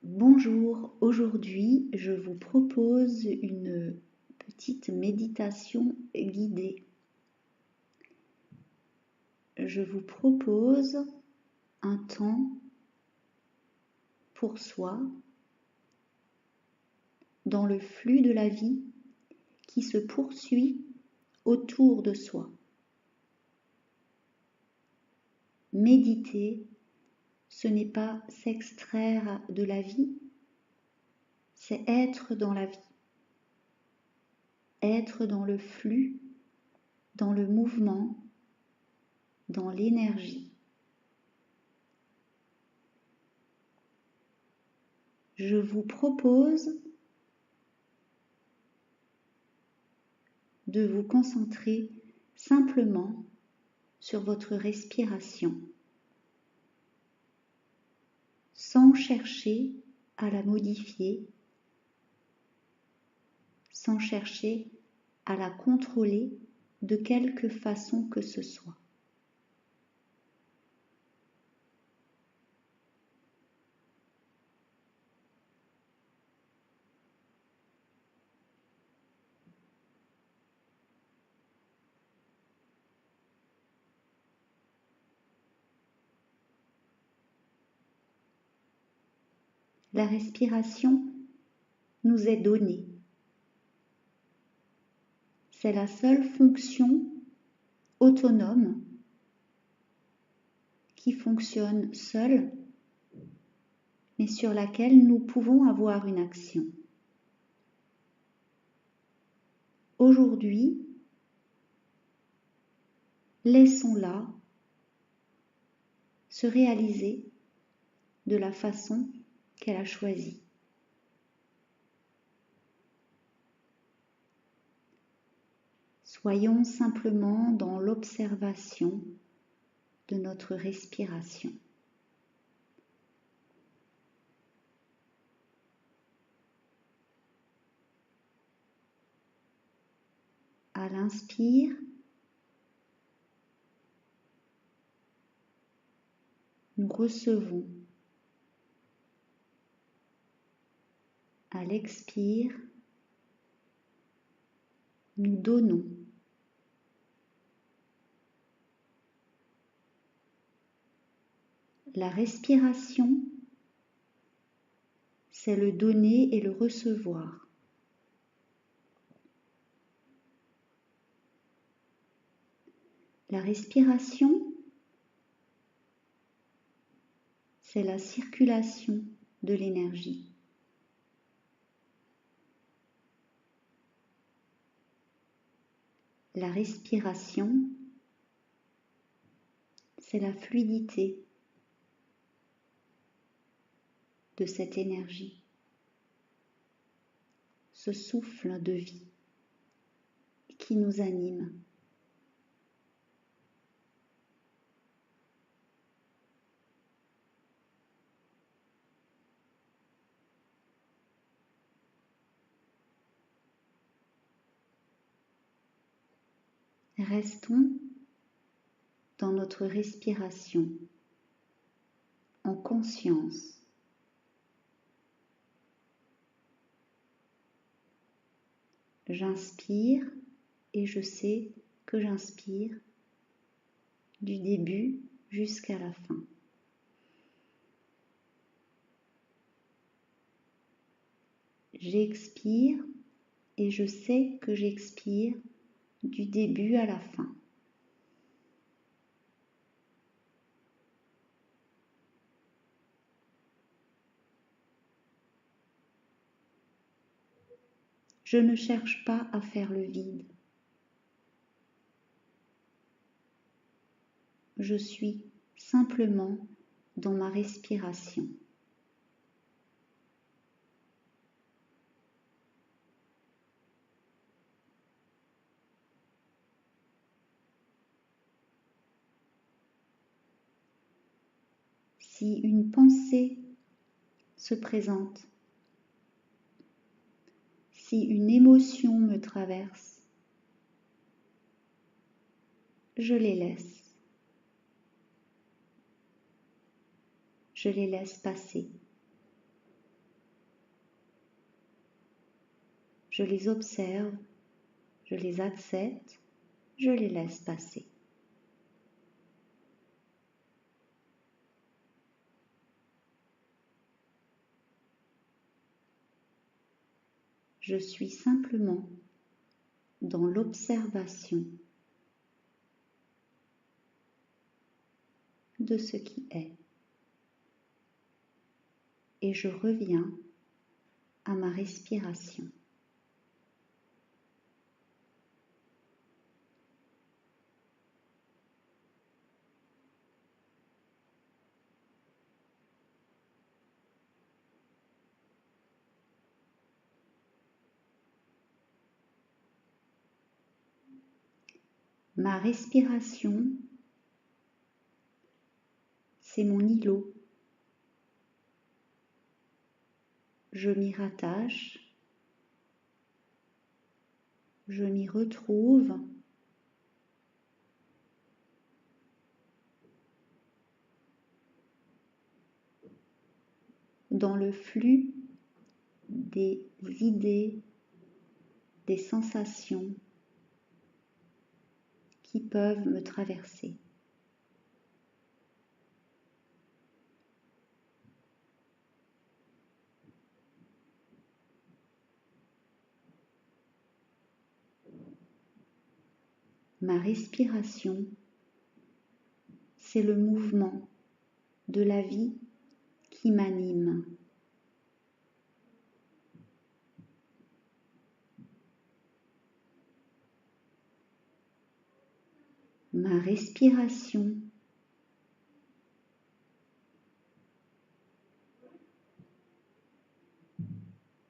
Bonjour, aujourd'hui je vous propose une petite méditation guidée. Je vous propose un temps pour soi dans le flux de la vie qui se poursuit autour de soi. Méditer, ce n'est pas s'extraire de la vie, c'est être dans la vie, être dans le flux, dans le mouvement, dans l'énergie. Je vous propose de vous concentrer simplement sur votre respiration, sans chercher à la modifier, sans chercher à la contrôler de quelque façon que ce soit. La respiration nous est donnée. C'est la seule fonction autonome qui fonctionne seule, mais sur laquelle nous pouvons avoir une action. Aujourd'hui, laissons-la se réaliser de la façon qu'elle a choisie. Soyons simplement dans l'observation de notre respiration. À l'inspire, nous recevons. À l'expire, nous donnons. La respiration, c'est le donner et le recevoir. La respiration, c'est la circulation de l'énergie. La respiration, c'est la fluidité de cette énergie, ce souffle de vie qui nous anime. Restons dans notre respiration en conscience. J'inspire et je sais que j'inspire du début jusqu'à la fin. J'expire et je sais que j'expire du début à la fin. Je ne cherche pas à faire le vide. Je suis simplement dans ma respiration. Si une pensée se présente, si une émotion me traverse, je les laisse. Je les laisse passer. je les observe, je les accepte, je les laisse passer. Je suis simplement dans l'observation de ce qui est. Et je reviens à ma respiration. Ma respiration, c'est mon îlot. Je m'y rattache, je m'y retrouve dans le flux des idées, des sensations qui peuvent me traverser. Ma respiration, c'est le mouvement de la vie qui m'anime. Ma respiration,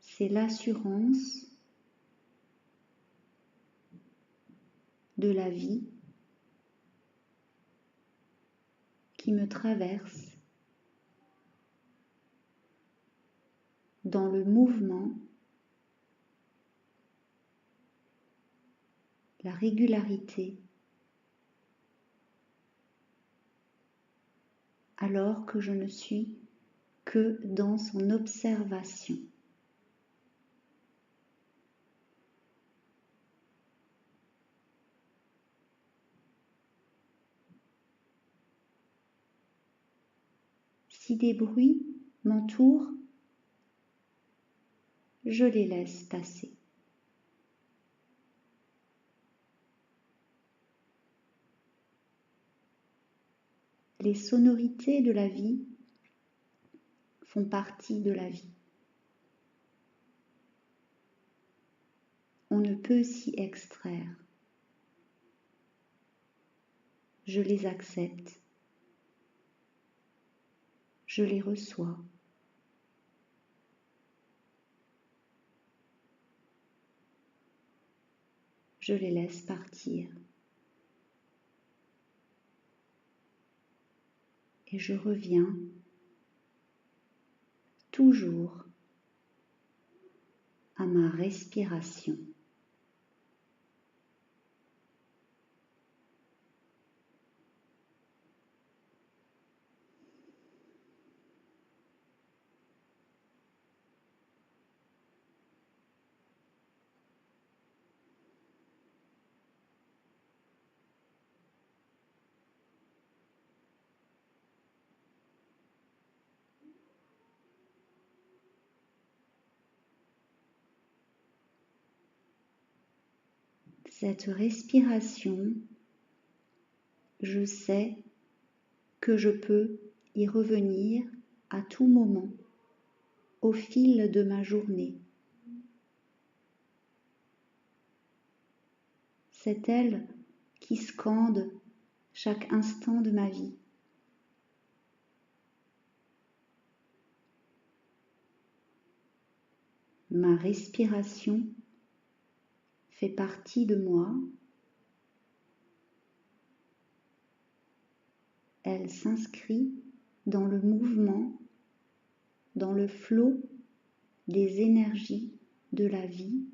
c'est l'assurance de la vie qui me traverse dans le mouvement, la régularité, alors que je ne suis que dans son observation. Si des bruits m'entourent, je les laisse passer. Les sonorités de la vie font partie de la vie. On ne peut s'y extraire. Je les accepte. Je les reçois. Je les laisse partir. Et je reviens toujours à ma respiration. Cette respiration, je sais que je peux y revenir à tout moment, au fil de ma journée. C'est elle qui scande chaque instant de ma vie. Ma respiration fait partie de moi. Elle s'inscrit dans le mouvement, dans le flot des énergies de la vie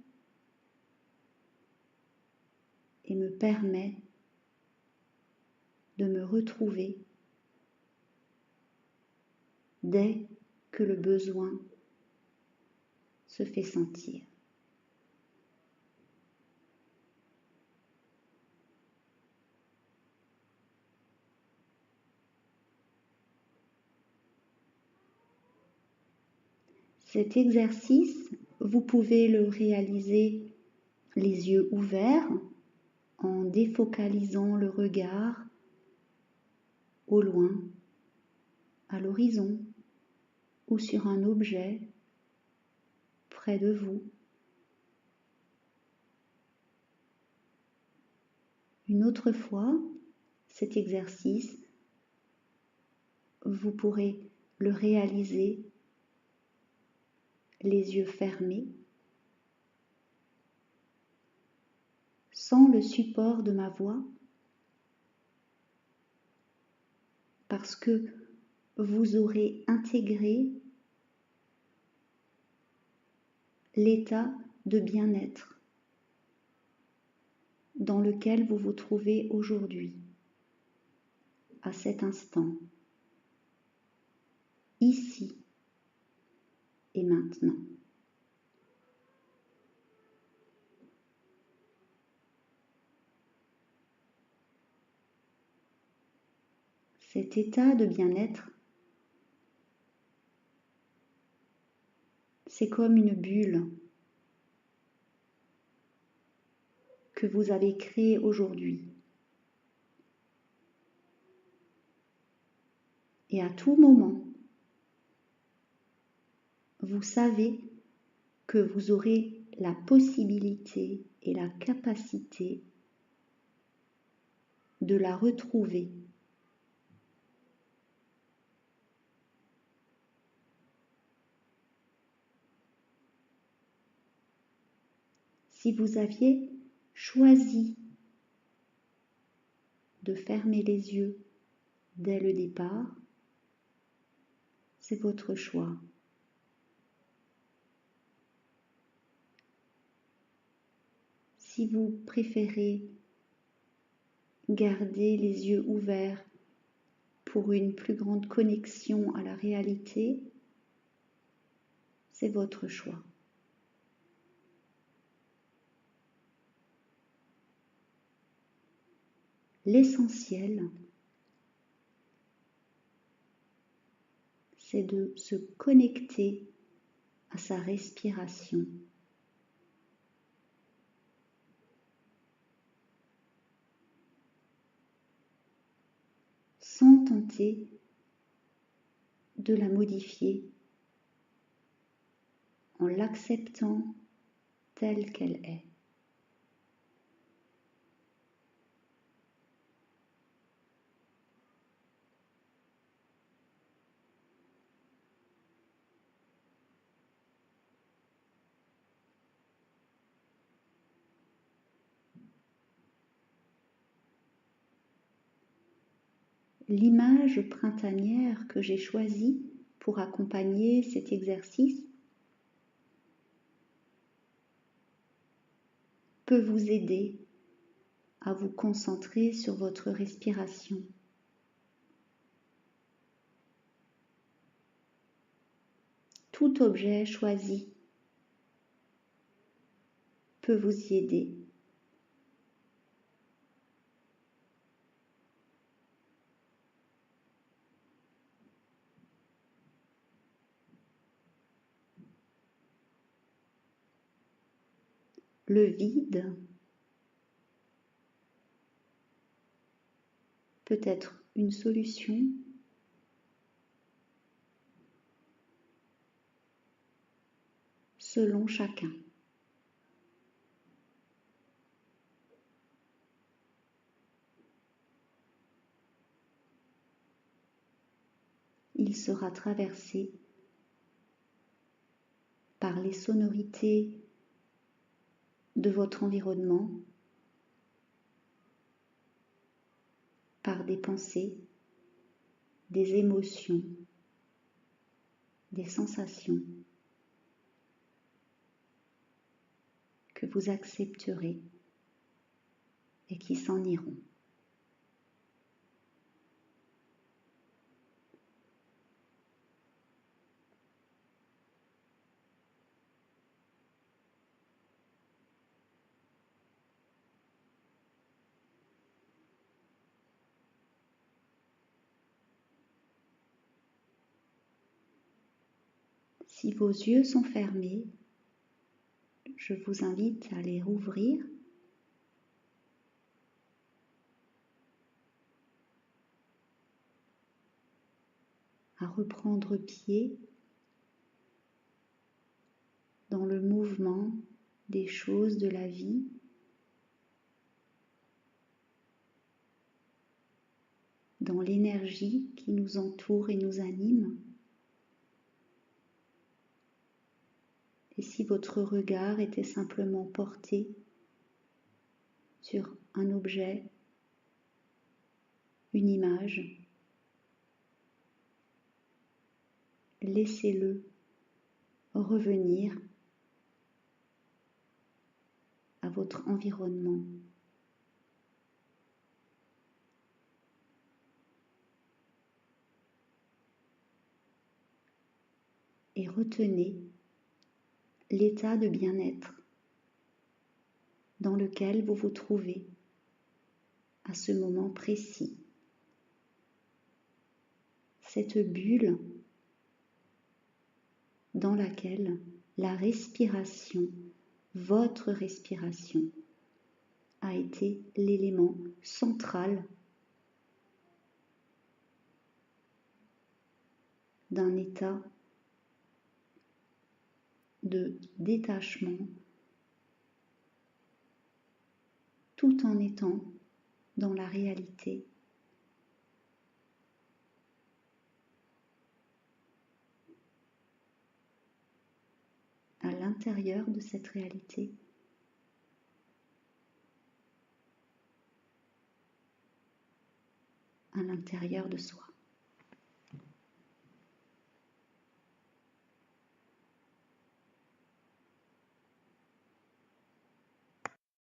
et me permet de me retrouver dès que le besoin se fait sentir. Cet exercice, vous pouvez le réaliser les yeux ouverts en défocalisant le regard au loin, à l'horizon ou sur un objet près de vous. Une autre fois, cet exercice, vous pourrez le réaliser les yeux fermés, sans le support de ma voix, parce que vous aurez intégré l'état de bien-être dans lequel vous vous trouvez aujourd'hui, à cet instant, ici et maintenant. Cet état de bien-être, c'est comme une bulle que vous avez créée aujourd'hui. Et à tout moment, vous savez que vous aurez la possibilité et la capacité de la retrouver. Si vous aviez choisi de fermer les yeux dès le départ, c'est votre choix. Si vous préférez garder les yeux ouverts pour une plus grande connexion à la réalité, c'est votre choix. L'essentiel, c'est de se connecter à sa respiration. Sans tenter de la modifier, en l'acceptant telle qu'elle est. L'image printanière que j'ai choisie pour accompagner cet exercice peut vous aider à vous concentrer sur votre respiration. Tout objet choisi peut vous y aider. Le vide peut être une solution selon chacun. Il sera traversé par les sonorités de votre environnement, par des pensées, des émotions, des sensations que vous accepterez et qui s'en iront. Si vos yeux sont fermés, je vous invite à les rouvrir. À reprendre pied dans le mouvement des choses de la vie, dans l'énergie qui nous entoure et nous anime. Et si votre regard était simplement porté sur un objet, une image, laissez-le revenir à votre environnement. Et retenez l'état de bien-être dans lequel vous vous trouvez à ce moment précis. Cette bulle dans laquelle la respiration, votre respiration, a été l'élément central d'un état de détachement tout en étant dans la réalité. À l'intérieur de cette réalité, à l'intérieur de soi.